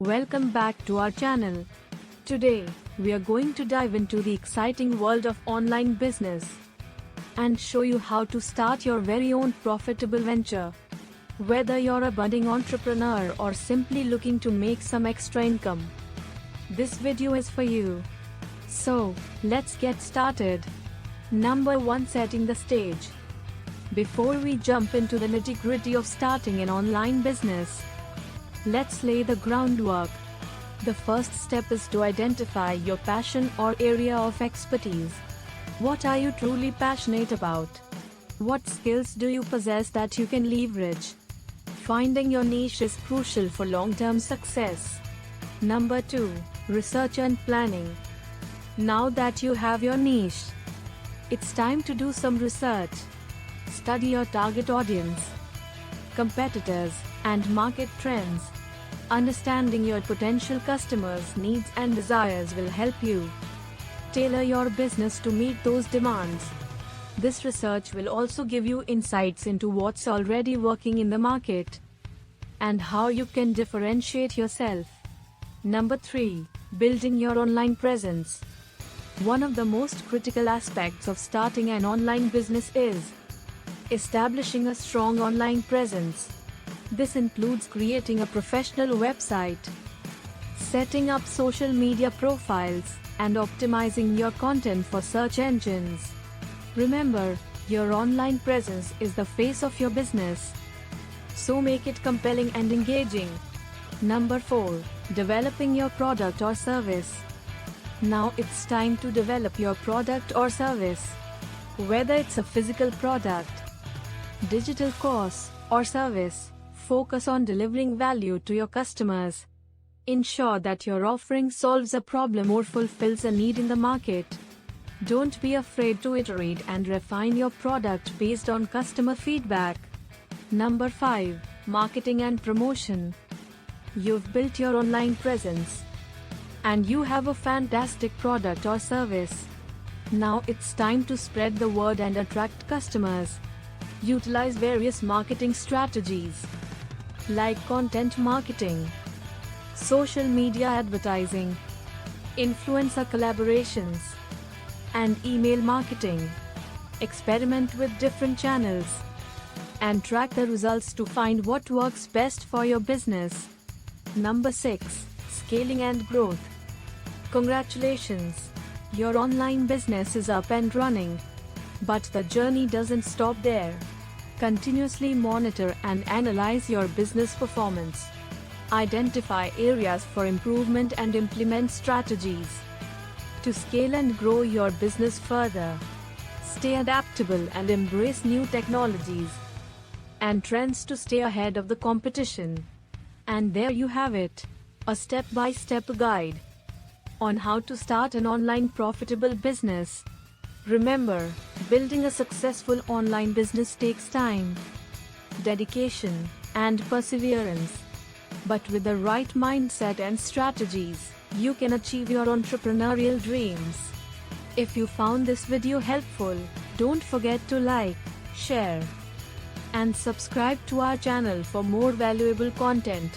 Welcome back to our channel. Today, we are going to dive into the exciting world of online business and show you how to start your very own profitable venture. Whether you're a budding entrepreneur or simply looking to make some extra income, this video is for you. So, let's get started. Number 1. Setting the stage. Before we jump into the nitty-gritty of starting an online business, let's lay the groundwork. The first step is to identify your passion or area of expertise. What are you truly passionate about? What skills do you possess that you can leverage? Finding your niche is crucial for long-term success. Number 2. Research and planning. Now that you have your niche, it's time to do some research. Study your target audience, competitors, and market trends. Understanding your potential customers' needs and desires will help you tailor your business to meet those demands. This research will also give you insights into what's already working in the market and how you can differentiate yourself. Number 3. Building your online presence. One of the most critical aspects of starting an online business is establishing a strong online presence. This includes creating a professional website, setting up social media profiles, and optimizing your content for search engines. Remember, your online presence is the face of your business, so make it compelling and engaging. Number 4. Developing your product or service. Now it's time to develop your product or service. Whether it's a physical product, digital course, or service, focus on delivering value to your customers. Ensure that your offering solves a problem or fulfills a need in the market. Don't be afraid to iterate and refine your product based on customer feedback. Number 5. Marketing and promotion. You've built your online presence, and you have a fantastic product or service. Now it's time to spread the word and attract customers. Utilize various marketing strategies like content marketing, social media advertising, influencer collaborations, and email marketing. Experiment with different channels and track the results to find what works best for your business. Number 6. Scaling and growth. Congratulations! Your online business is up and running. But the journey doesn't stop there. Continuously monitor and analyze your business performance. Identify areas for improvement and implement strategies to scale and grow your business further. Stay adaptable and embrace new technologies and trends to stay ahead of the competition. And there you have it, a step-by-step guide on how to start an online profitable business. Remember, building a successful online business takes time, dedication, and perseverance. But with the right mindset and strategies, you can achieve your entrepreneurial dreams. If you found this video helpful, don't forget to like, share, and subscribe to our channel for more valuable content.